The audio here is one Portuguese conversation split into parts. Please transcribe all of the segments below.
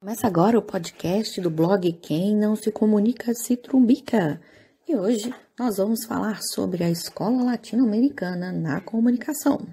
Começa agora o podcast do blog Quem Não Se Comunica Se Trumbica. E hoje nós vamos falar sobre a escola latino-americana na comunicação.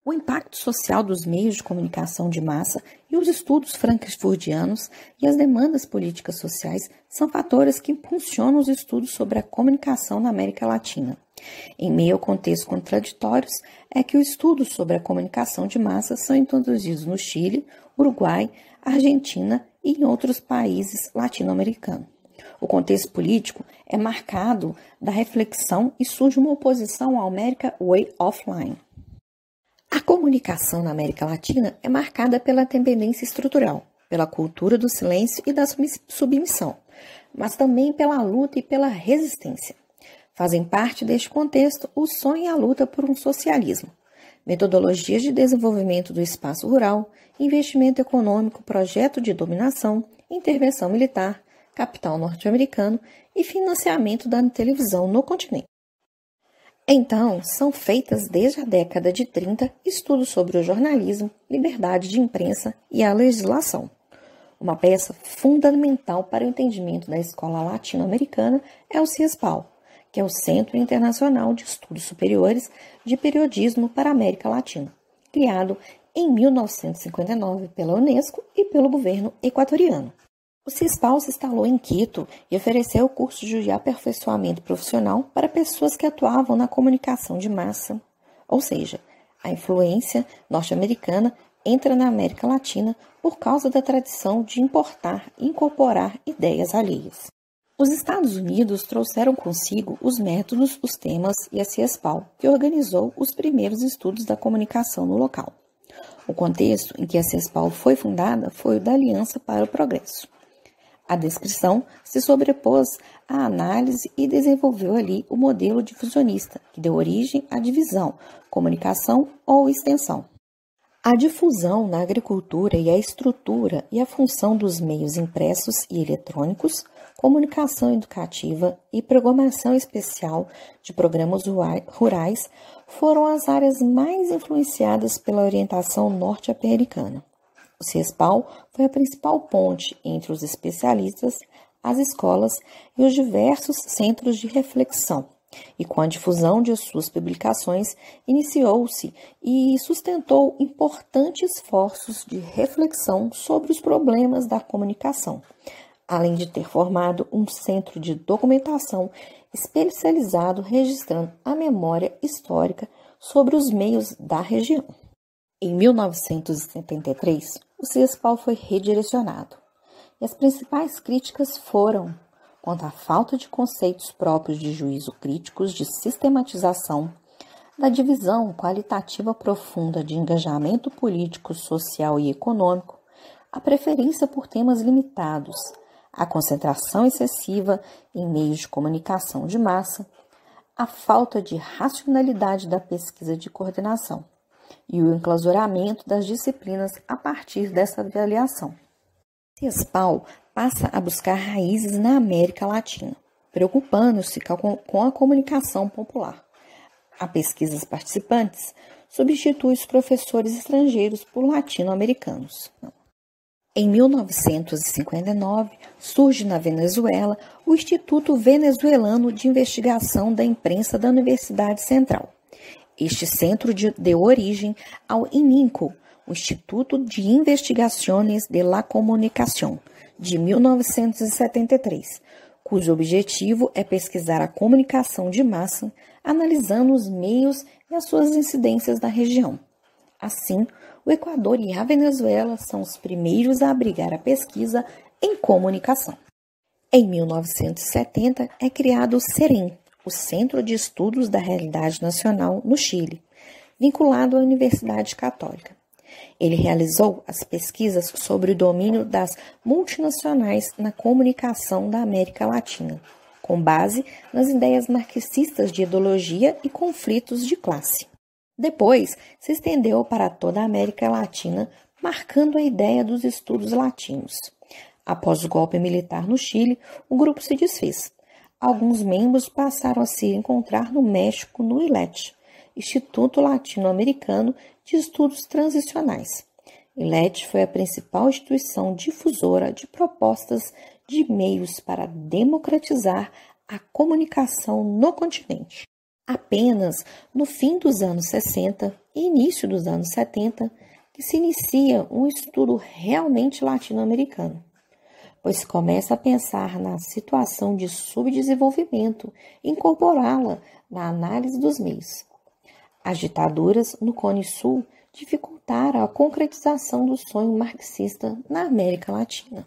O impacto social dos meios de comunicação de massa e os estudos frankfurtianos e as demandas políticas sociais são fatores que impulsionam os estudos sobre a comunicação na América Latina. Em meio ao contexto contraditórios, é que os estudos sobre a comunicação de massa são introduzidos no Chile, Uruguai, Argentina e em outros países latino-americanos. O contexto político é marcado da reflexão e surge uma oposição ao American Way of Life. A comunicação na América Latina é marcada pela dependência estrutural, pela cultura do silêncio e da submissão, mas também pela luta e pela resistência. Fazem parte deste contexto o sonho e a luta por um socialismo, metodologias de desenvolvimento do espaço rural, investimento econômico, projeto de dominação, intervenção militar, capital norte-americano e financiamento da televisão no continente. Então, são feitas desde a década de 30 estudos sobre o jornalismo, liberdade de imprensa e a legislação. Uma peça fundamental para o entendimento da escola latino-americana é o CIESPAL, que é o Centro Internacional de Estudos Superiores de Periodismo para a América Latina, criado em 1959 pela Unesco e pelo governo equatoriano. O CIESPAL se instalou em Quito e ofereceu cursos de aperfeiçoamento profissional para pessoas que atuavam na comunicação de massa, ou seja, a influência norte-americana entra na América Latina por causa da tradição de importar e incorporar ideias alheias. Os Estados Unidos trouxeram consigo os métodos, os temas e a CIESPAL, que organizou os primeiros estudos da comunicação no local. O contexto em que a CIESPAL foi fundada foi o da Aliança para o Progresso. A descrição se sobrepôs à análise e desenvolveu ali o modelo difusionista, que deu origem à divisão, comunicação ou extensão. A difusão na agricultura e a estrutura e a função dos meios impressos e eletrônicos, comunicação educativa e programação especial de programas rurais foram as áreas mais influenciadas pela orientação norte-americana. O CIESPAL foi a principal ponte entre os especialistas, as escolas e os diversos centros de reflexão, e com a difusão de suas publicações, iniciou-se e sustentou importantes esforços de reflexão sobre os problemas da comunicação, além de ter formado um centro de documentação especializado registrando a memória histórica sobre os meios da região. Em 1973, o CIESPAL foi redirecionado, e as principais críticas foram quanto à falta de conceitos próprios de juízo críticos de sistematização, da divisão qualitativa profunda de engajamento político, social e econômico, a preferência por temas limitados, a concentração excessiva em meios de comunicação de massa, a falta de racionalidade da pesquisa de coordenação e o enclausuramento das disciplinas a partir dessa avaliação. CIESPAL passa a buscar raízes na América Latina, preocupando-se com a comunicação popular. A pesquisas participantes substitui os professores estrangeiros por latino-americanos. Em 1959, surge na Venezuela o Instituto Venezuelano de Investigação da Imprensa da Universidade Central. Este centro deu origem ao ININCO, o Instituto de Investigaciones de la Comunicación, de 1973, cujo objetivo é pesquisar a comunicação de massa, analisando os meios e as suas incidências na região. Assim, o Equador e a Venezuela são os primeiros a abrigar a pesquisa em comunicação. Em 1970, é criado o CEREM, o Centro de Estudos da Realidade Nacional no Chile, vinculado à Universidade Católica. Ele realizou as pesquisas sobre o domínio das multinacionais na comunicação da América Latina, com base nas ideias marxistas de ideologia e conflitos de classe. Depois, se estendeu para toda a América Latina, marcando a ideia dos estudos latinos. Após o golpe militar no Chile, o grupo se desfez. Alguns membros passaram a se encontrar no México, no ILET, Instituto Latino-Americano de Estudos Transicionais. ILET foi a principal instituição difusora de propostas de meios para democratizar a comunicação no continente. Apenas no fim dos anos 60 e início dos anos 70 que se inicia um estudo realmente latino-americano, pois se começa a pensar na situação de subdesenvolvimento e incorporá-la na análise dos meios. As ditaduras no Cone Sul dificultaram a concretização do sonho marxista na América Latina.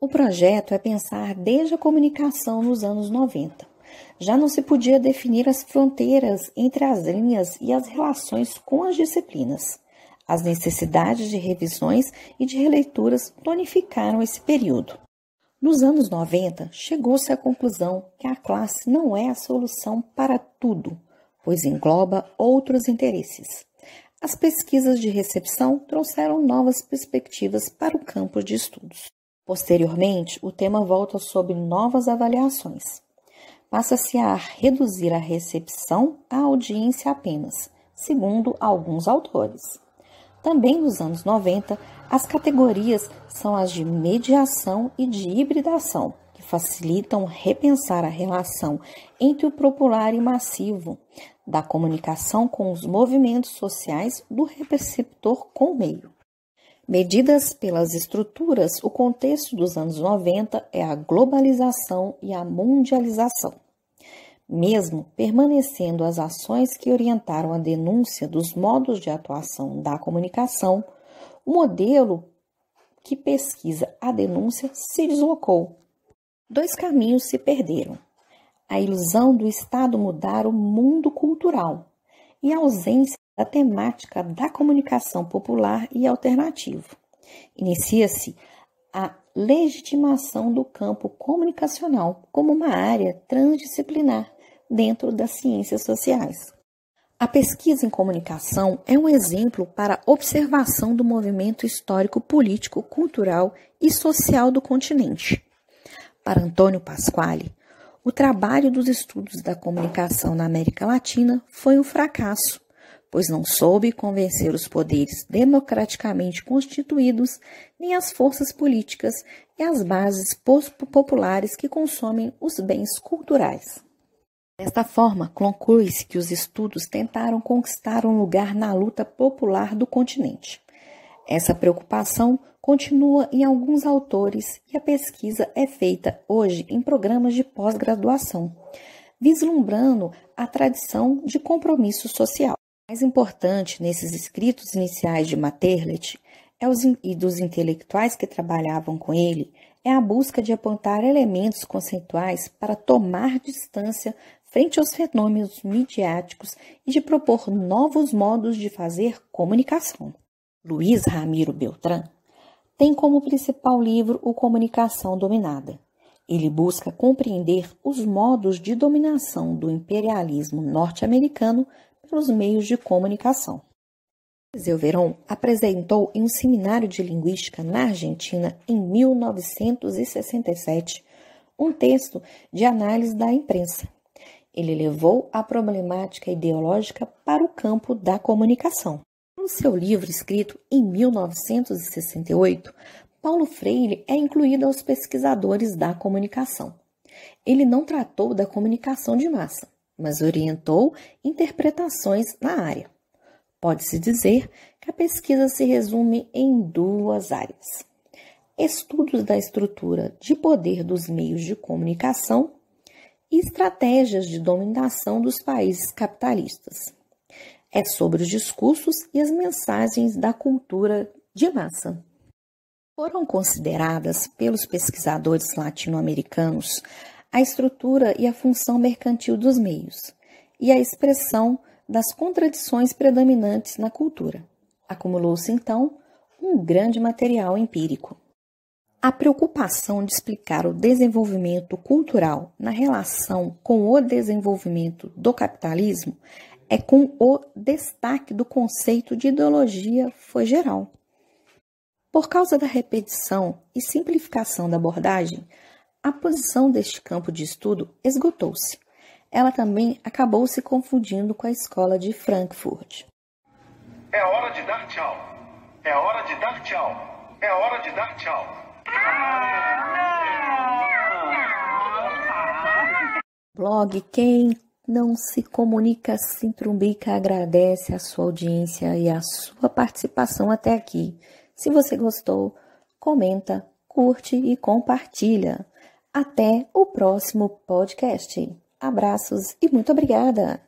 O projeto é pensar desde a comunicação nos anos 90. Já não se podia definir as fronteiras entre as linhas e as relações com as disciplinas. As necessidades de revisões e de releituras tonificaram esse período. Nos anos 90, chegou-se à conclusão que a classe não é a solução para tudo, pois engloba outros interesses. As pesquisas de recepção trouxeram novas perspectivas para o campo de estudos. Posteriormente, o tema volta sob novas avaliações. Passa-se a reduzir a recepção à audiência apenas, segundo alguns autores. Também nos anos 90, as categorias são as de mediação e de hibridação, que facilitam repensar a relação entre o popular e massivo, da comunicação com os movimentos sociais do receptor com o meio. Medidas pelas estruturas, o contexto dos anos 90 é a globalização e a mundialização. Mesmo permanecendo as ações que orientaram a denúncia dos modos de atuação da comunicação, o modelo que pesquisa a denúncia se deslocou. Dois caminhos se perderam: a ilusão do Estado mudar o mundo cultural e a ausência da temática da comunicação popular e alternativa. Inicia-se a legitimação do campo comunicacional como uma área transdisciplinar dentro das ciências sociais. A pesquisa em comunicação é um exemplo para a observação do movimento histórico, político, cultural e social do continente. Para Antônio Pasquale, o trabalho dos estudos da comunicação na América Latina foi um fracasso, pois não soube convencer os poderes democraticamente constituídos, nem as forças políticas e as bases populares que consomem os bens culturais. Desta forma, conclui-se que os estudos tentaram conquistar um lugar na luta popular do continente. Essa preocupação continua em alguns autores e a pesquisa é feita hoje em programas de pós-graduação, vislumbrando a tradição de compromisso social. O mais importante nesses escritos iniciais de Materlet e dos intelectuais que trabalhavam com ele é a busca de apontar elementos conceituais para tomar distância frente aos fenômenos midiáticos e de propor novos modos de fazer comunicação. Luiz Ramiro Beltrán tem como principal livro o Comunicação Dominada. Ele busca compreender os modos de dominação do imperialismo norte-americano pelos meios de comunicação. Eliseu Verón apresentou em um seminário de linguística na Argentina em 1967 um texto de análise da imprensa. Ele levou a problemática ideológica para o campo da comunicação. No seu livro escrito em 1968, Paulo Freire é incluído aos pesquisadores da comunicação. Ele não tratou da comunicação de massa, mas orientou interpretações na área. Pode-se dizer que a pesquisa se resume em duas áreas: estudos da estrutura de poder dos meios de comunicação e estratégias de dominação dos países capitalistas. É sobre os discursos e as mensagens da cultura de massa. Foram consideradas pelos pesquisadores latino-americanos a estrutura e a função mercantil dos meios e a expressão das contradições predominantes na cultura. Acumulou-se, então, um grande material empírico. A preocupação de explicar o desenvolvimento cultural na relação com o desenvolvimento do capitalismo é com o destaque do conceito de ideologia foi geral. Por causa da repetição e simplificação da abordagem, a posição deste campo de estudo esgotou-se. Ela também acabou se confundindo com a escola de Frankfurt. É hora de dar tchau. É hora de dar tchau. É hora de dar tchau. Blog Quem Não Se Comunica Se Trumbica agradece a sua audiência e a sua participação até aqui. Se você gostou, comenta, curte e compartilha. Até o próximo podcast. Abraços e muito obrigada!